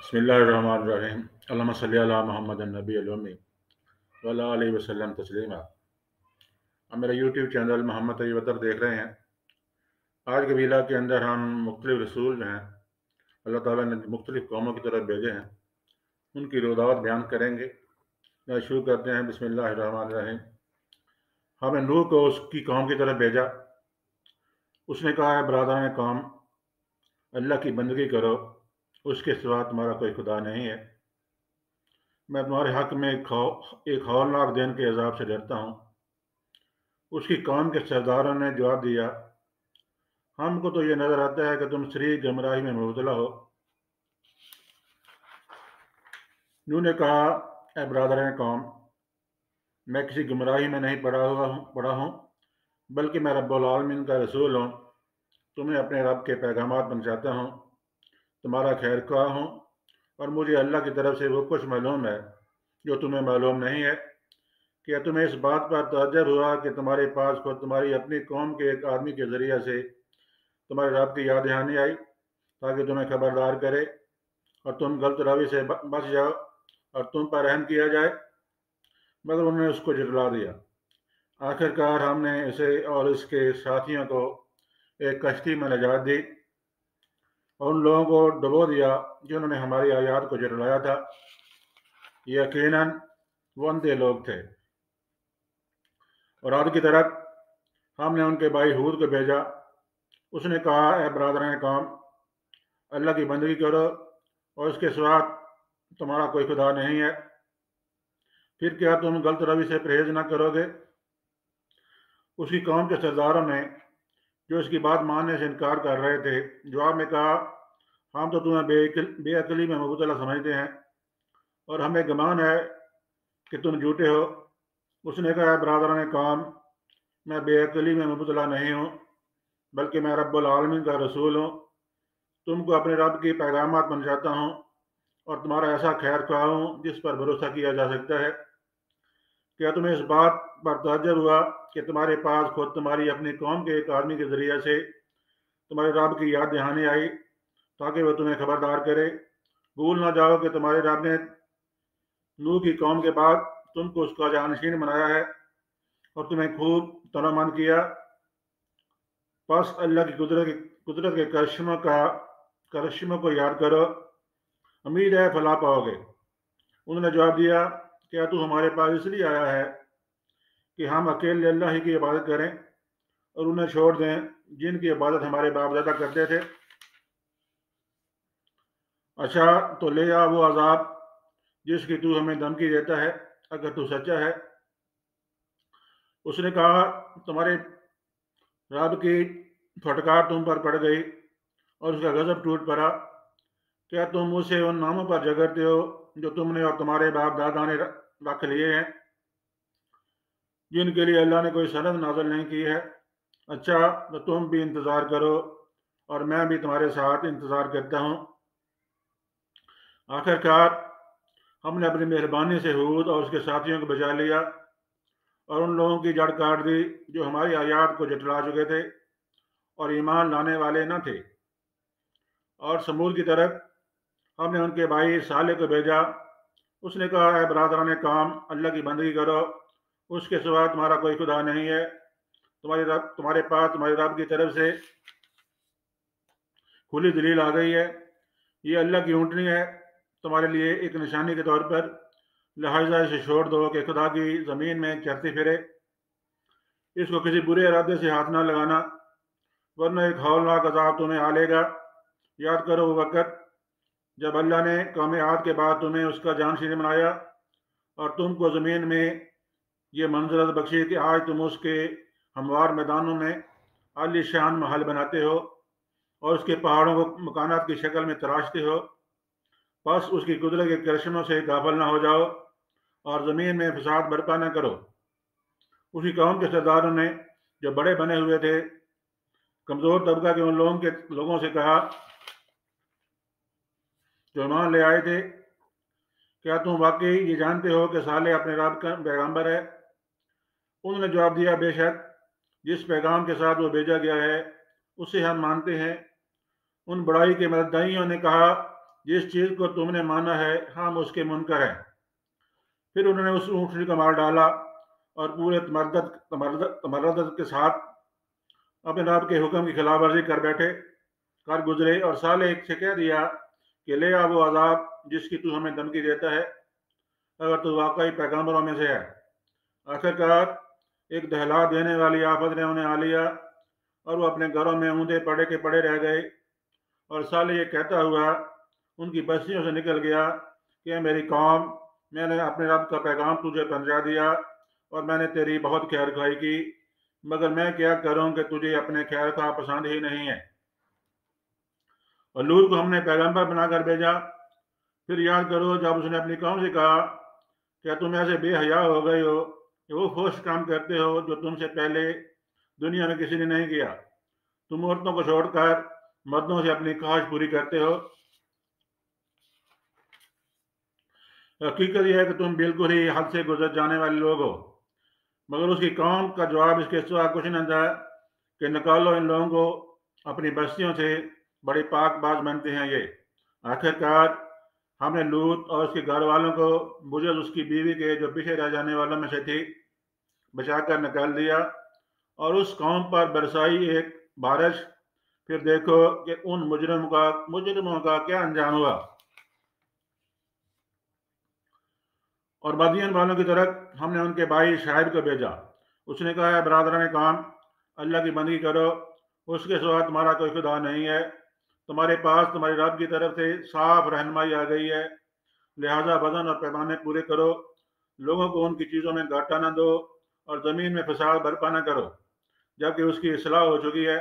बिस्मिल्लाहिर्रहमानिर्रहीम। अल्लाहुम्मा सल्ली अला मुहम्मदिन नबील उम्मी व अला आलिहि वसल्लम तस्लीमा। आप मेरा यूट्यूब चैनल मोहम्मद तैयब अतर देख रहे हैं। आज कबीला के अंदर हम मुख्तलिफ रसूल जो हैं अल्लाह ताला ने मुख्तलिफ कौमों की तरफ भेजे हैं, उनकी रोदावत बयान करेंगे। शुरू करते हैं। बिस्मिल्लाहिर्रहमानिर्रहीम। हमें नूह को उसकी कौम की तरफ भेजा। उसने कहा है, बरादरान कौम, अल्लाह की बंदगी करो, उसके सिवा तुम्हारा कोई खुदा नहीं है। मैं तुम्हारे हक में एक हौलनाक दिन के अजाब से डरता हूँ। उसकी कौम के सरदारों ने जवाब दिया, हमको तो ये नजर आता है कि तुम शरीक गुमराही में मुबतला हो। नूह ने कहा, ए बरादरान कौम, मैं किसी गुमराही में नहीं पड़ा हूँ, बल्कि मैं रब्बुल आलमीन का रसूल हूँ। तुम्हें अपने रब के पैगामात पहुँचाता हूँ, तुम्हारा खैर ख्वाह हूँ, और मुझे अल्लाह की तरफ से वो कुछ मालूम है जो तुम्हें मालूम नहीं है। क्या तुम्हें इस बात पर तअज्जुब हुआ कि तुम्हारे पास खुद तुम्हारी अपनी कौम के एक आदमी के ज़रिए से तुम्हारे रब की याद दहानी आई, ताकि तुम्हें खबरदार करे और तुम गलत रवि से बच जाओ और तुम पर रहम किया जाए? मगर उन्होंने उसको झुठला दिया। आखिरकार हमने इसे और इसके साथियों को एक कश्ती में नजात दी और उन लोगों को डुबो दिया जिन्होंने हमारी आयात को झुठलाया था। यकीनन वो अंधे लोग थे। और आद की तरफ हमने उनके भाई हूद को भेजा। उसने कहा, ए बरादरान कौम, अल्लाह की बंदगी करो और उसके सिवा तुम्हारा कोई खुदा नहीं है। फिर क्या तुम गलत रवि से परहेज न करोगे? उसकी कौम के सरदारों ने, जो इसकी बात मानने से इनकार कर रहे थे, जवाब में कहा, हम तो तुम्हें बेअकली में मुबतला समझते हैं और हमें गुमान है कि तुम झूठे हो। उसने कहा, बरादरान कौम, मैं बेअकली में मुबतला नहीं हूँ, बल्कि मैं रब्बुल आलमीन का रसूल हूँ। तुमको अपने रब की पैगामात पहुँचाता हूँ और तुम्हारा ऐसा खैर ख्वाह हूँ जिस पर भरोसा किया जा सकता है। क्या तुम्हें इस बात पर तअज्जुब हुआ कि तुम्हारे पास खुद तुम्हारी अपनी कौम के एक आदमी के जरिए से तुम्हारे रब की याद दहानी आई, ताकि वह तुम्हें खबरदार करे? भूल ना जाओ कि तुम्हारे रब ने नूह की कौम के बाद तुमको उसका जानशीन बनाया है और तुम्हें खूब तनोमंद किया। बस अल्लाह की कुदरत के करिश्मों को याद करो, उम्मीद है फला पाओगे। उन्होंने जवाब दिया, क्या तू हमारे पास इसलिए आया है कि हम अकेले अल्लाह ही की इबादत करें और उन्हें छोड़ दें जिनकी इबादत हमारे बाप दादा करते थे? अच्छा, तो ले आ वो अजाब जिसकी तू हमें धमकी देता है, अगर तू सच्चा है। उसने कहा, तुम्हारे रब की फटकार तुम पर पड़ गई और उसका गजब टूट पड़ा। क्या तुम उसे उन नामों पर झगड़ते हो जो तुमने और तुम्हारे बाप दादा ने रख लिए हैं, जिनके लिए अल्लाह ने कोई सनद नाज़िल नहीं की है? अच्छा, तो तुम भी इंतज़ार करो और मैं भी तुम्हारे साथ इंतज़ार करता हूँ। आखिरकार हमने अपनी मेहरबानी से हूद और उसके साथियों को बचा लिया और उन लोगों की जड़ काट दी जो हमारी आयात को झुठला चुके थे और ईमान लाने वाले न थे। और समूद की तरफ हमने उनके भाई साले को भेजा। उसने कहा, है बरादरान कौम, अल्लाह की बंदगी करो, उसके सिवा तुम्हारा कोई खुदा नहीं है। तुम्हारे पास तुम्हारे रब की तरफ से खुली दलील आ गई है। ये अल्लाह की ऊँटनी है, तुम्हारे लिए एक निशानी के तौर पर, लिहाजा इसे छोड़ दो कि खुदा की ज़मीन में चरती फिरे। इसको किसी बुरे इरादे से हाथ ना लगाना, वरना एक हौलनाक अजाब तुम्हें आ लेगा। याद करो वो वक़्त जब अल्लाह ने कौम आद के बाद तुम्हें उसका जानशीन बनाया और तुमको ज़मीन में ये मंजरत बख्शी कि आज तुम उसके हमवार मैदानों में आलीशान महल बनाते हो और उसके पहाड़ों को मकानात की शक्ल में तराशते हो। बस उसकी कुदरत के करिश्मों से गाफिल ना हो जाओ और ज़मीन में फसाद बर्पा न करो। उसी कौम के सरदारों ने, जो बड़े बने हुए थे, कमज़ोर तबका के उन लोगों से कहा जो ईमान ले आए थे, क्या तुम वाकई ये जानते हो कि साले अपने रब का पैगम्बर है? उन्होंने जवाब दिया, बेशक जिस पैगाम के साथ वो भेजा गया है उसे हम मानते हैं। उन बड़ाई के मददगारियों ने कहा, जिस चीज़ को तुमने माना है हम उसके मुनकर हैं। फिर उन्होंने उस ऊँटनी को मार डाला और पूरे तमर्दत के साथ अपने रब के हुक्म की खिलाफ वर्जी कर गुजरे और सालेह से कह दिया कि ले आ वो अजाब जिसकी तू हमें धमकी देता है, अगर तू वाकई पैगंबरों में से है। आखिरकार एक दहला देने वाली आफत ने उन्हें आ लिया और वो अपने घरों में ऊंधे पड़े के पड़े रह गए। और साले ये कहता हुआ उनकी बस्तियों से निकल गया कि मेरी कौम, मैंने अपने रब का पैगाम तुझे पहुंचा दिया और मैंने तेरी बहुत खैर खाई की, मगर मैं क्या करूं कि तुझे अपने खैर खा पसंद ही नहीं है। और लूत को हमने पैगंबर बनाकर भेजा। फिर याद करो जब उसने अपनी कौम से कहा, क्या तुम ऐसे बेहया हो गए हो कि वो फोश काम करते हो जो तुमसे पहले दुनिया में किसी ने नहीं किया। तुम औरतों को छोड़कर मर्दों से अपनी ख्वाहिश पूरी करते हो। हकीकत यह है कि तुम बिल्कुल ही हद से गुजर जाने वाले लोग हो। मगर उसकी कौम का जवाब इसके सिवा कुछ न था कि निकालो इन लोगों को अपनी बस्तियों से, बड़े पाकबाज बनते हैं ये। आखिरकार हमने लूत और उसके घर वालों को बुजुर्ग उसकी बीवी के जो पीछे रह जाने वालों में से थी बचाकर निकाल दिया और उस कौम पर बरसाई एक बारिश। फिर देखो कि उन मुजरिमों का क्या अंजाम हुआ। और मदीन वालों की तरफ हमने उनके भाई शाहिब को भेजा। उसने कहा है बरादरान कौम, अल्लाह की बंदगी करो, उसके सिवा तुम्हारा कोई खुदा नहीं है। तुम्हारे पास तुम्हारे रब की तरफ से साफ रहनुमाई आ गई है, लिहाजा वजन और पैमाने पूरे करो, लोगों को उनकी चीज़ों में घाटा न दो और ज़मीन में फसाद बर्पा न करो जबकि उसकी इस्लाह हो चुकी है।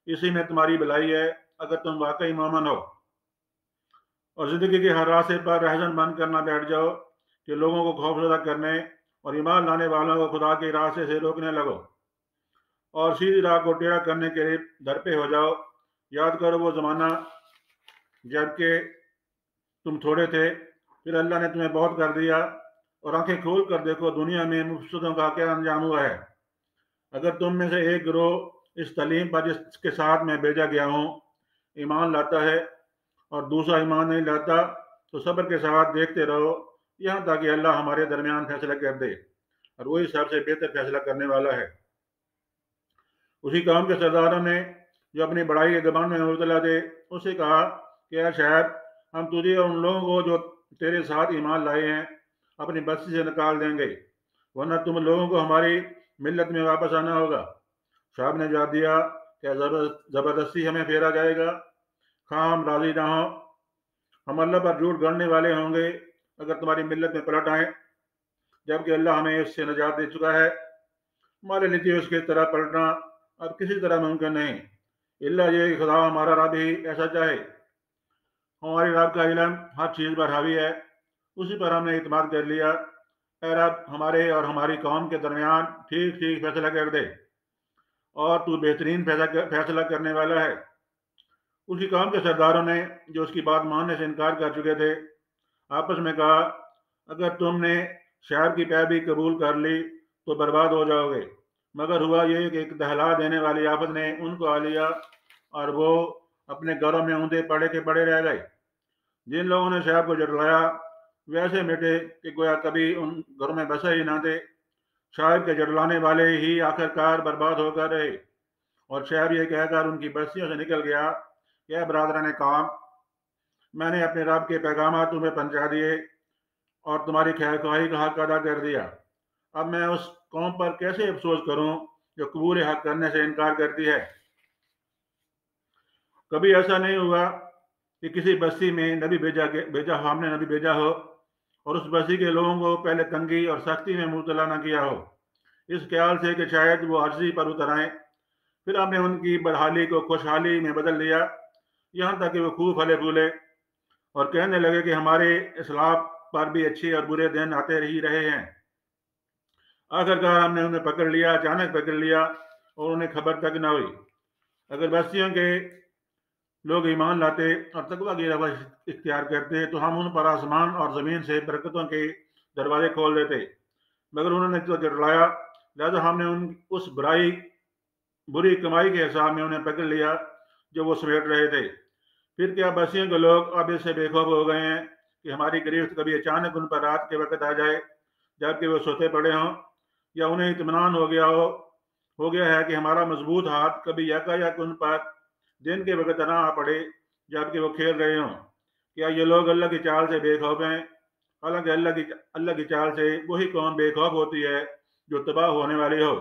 इसी में तुम्हारी भलाई है अगर तुम वाकई मोमिन हो। और ज़िंदगी के हर रास्ते पर रहजन बंद करना बैठ जाओ कि लोगों को खौफजदा करने और ईमान लाने वालों को खुदा के रास्ते से रोकने लगो और सीधी राह को टेढ़ा करने के लिए दर पे हो जाओ। याद करो वो ज़माना जबकि तुम थोड़े थे, फिर अल्लाह ने तुम्हें बहुत कर दिया। और आंखें खोल कर देखो दुनिया में मुफ्सदों का क्या अंजाम हुआ है। अगर तुम में से एक गिरोह इस तालीम पर जिसके साथ मैं भेजा गया हूँ ईमान लाता है और दूसरा ईमान नहीं लाता, तो सब्र के साथ देखते रहो यहाँ तक कि अल्लाह हमारे दरमियान फैसला कर दे, और वही सबसे बेहतर फैसला करने वाला है। उसी कौम के सरदारों ने जो अपनी बड़ाई के घमंड में मुबतला थे उससे कहा कि यार शायद हम तुझे और उन लोगों को जो तेरे साथ ईमान लाए हैं अपनी बस्ती से निकाल देंगे, वरना तुम लोगों को हमारी मिल्लत में वापस आना होगा। साहब ने जवाब दिया, क्या ज़बरदस्ती हमें फेरा जाएगा? हाँ, हम राजी ना हो, हम अल्लाह पर झूठ गढ़ने वाले होंगे अगर तुम्हारी मिल्लत में पलट आए, जबकि अल्लाह हमें इससे निजात दे चुका है। हमारे लिए उसकी तरह पलटना अब किसी तरह मुमकिन नहीं, इल्ला ये कि खुदा हमारा रब ही ऐसा चाहे। हमारे रब का इल्म हर चीज़ पर हावी है, उसी पर हमने इत्मीनान कर लिया। ऐ रब, हमारे और हमारी कौम के दरमियान ठीक ठीक फैसला कर दे, और तू बेहतरीन फैसला करने वाला है। उसी कौम के सरदारों ने जो उसकी बात मानने से इनकार कर चुके थे आपस में कहा, अगर तुमने शायर की पैरवी कबूल कर ली तो बर्बाद हो जाओगे। मगर हुआ ये कि एक दहला देने वाली आफत ने उनको आ लिया और वो अपने घरों में ऊंधे पड़े के पड़े रह गए। जिन लोगों ने शायर को जटलाया वैसे मिटे कि गोया कभी उन घरों में बसे ही ना थे। शायर के जटलाने वाले ही आखिरकार बर्बाद होकर रहे। और शायर ये कहकर उनकी बस्तियों से निकल गया, यह बरादरान कौम, मैंने अपने रब के पैगाम तुम्हें पहुंचा दिए और तुम्हारी खैर ख्वाही का हक अदा कर दिया। अब मैं उस कौम पर कैसे अफसोस करूं जो कबूल हक करने से इनकार करती है। कभी ऐसा नहीं हुआ कि किसी बस्ती में हमने नबी भेजा हो और उस बस्ती के लोगों को पहले तंगी और सख्ती में मुबतला न किया हो, इस ख्याल से कि शायद वो अर्जी पर उतर आए। फिर हमने उनकी बदहाली को खुशहाली में बदल दिया, यहाँ तक कि वो खूब फले फूले और कहने लगे कि हमारे इस्लाम पर भी अच्छे और बुरे दिन आते ही रहे हैं। आखिरकार हमने उन्हें पकड़ लिया, अचानक पकड़ लिया और उन्हें खबर तक न हुई। अगर बस्तियों के लोग ईमान लाते और तकवा की रवश इख्तियार करते तो हम उन पर आसमान और ज़मीन से बरकतों के दरवाजे खोल देते, मगर उन्होंने तो जटलाया, लिहाजा हमने उस बुरी कमाई के हिसाब में उन्हें पकड़ लिया जो वो समेट रहे थे। پھر کیا بسیوں کے لوگ اب اس سے بے خوف ہو گئے ہیں کہ ہماری گرفت کبھی اچانک ان پر رات کے وقت آ جائے جبکہ وہ سوتے پڑے ہوں، یا انہیں اطمینان ہو گیا ہے کہ ہمارا مضبوط ہاتھ کبھی یکایک ان پر دن کے وقت نہ آ پڑے جبکہ وہ کھیل رہے ہوں۔ کیا یہ لوگ اللہ کی چال سے بے خوف ہیں؟ حالانکہ اللہ کی چال سے وہی قوم بے خوف ہوتی ہے جو تباہ ہونے والی ہو۔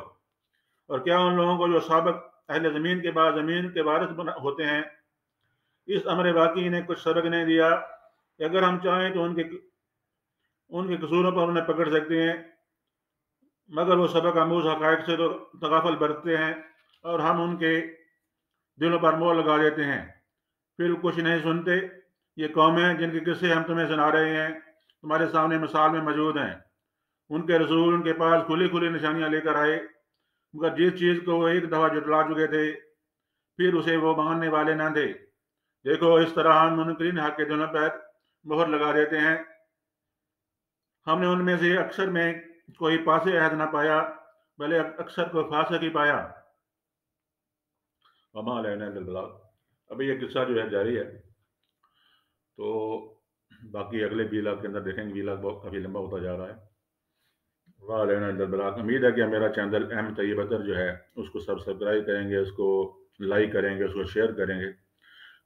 اور کیا ان لوگوں کو جو سابق اہل زمین کے بعد زمین کے وارث ہوتے ہیں، اس امر واقعی نے کچھ سبق نہیں دیا کہ اگر ہم چاہیں تو ان کے قصوروں پر انہیں پکڑ سکتے ہیں، مگر وہ سبق آموز حقائق سے تو تغافل برتتے ہیں اور ہم ان کے دلوں پر مور لگا دیتے ہیں، پھر کچھ نہیں سنتے۔ یہ قومیں جن کے قصے ہم تمہیں سنا رہے ہیں تمہارے سامنے مثال میں موجود ہیں۔ ان کے رسول ان کے پاس کھلی کھلی نشانیاں لے کر آئے، مگر جس چیز کو وہ ایک دفعہ جٹلا چکے تھے پھر اسے وہ ماننے والے نہ تھے۔ دیکھو اس طرح ہم منکرین حق کے دلوں پر مہر لگا دیتے ہیں۔ ہم نے ان میں سے اکثر میں کوئی پاس عہد نہ پایا بلکہ اکثر کو فاسق ہی پایا۔ وما علینا الا البلاغ۔ ابھی یہ قصہ جو ہے جاری ہے، تو باقی اگلے ویلاگ کے اندر دیکھیں گے۔ ویلاگ بہت کافی لمبا ہوتا جا رہا ہے۔ وما علینا الا البلاغ۔ امید ہے کہ میرا چینل احمد طیب اطہر جو ہے اس کو سبسکرائب کریں گے، اس کو لائک کریں گے، اس کو شیئر کریں گے،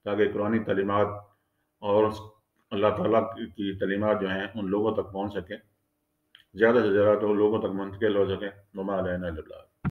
تاکہ قرآنی تعلیمات اور اللہ تعالیٰ کی تعلیمات جو ہیں ان لوگوں تک پہنچ سکیں، زیادہ سے زیادہ تو لوگوں تک منتقل ہو سکیں۔ وما علینا الا البلاغ۔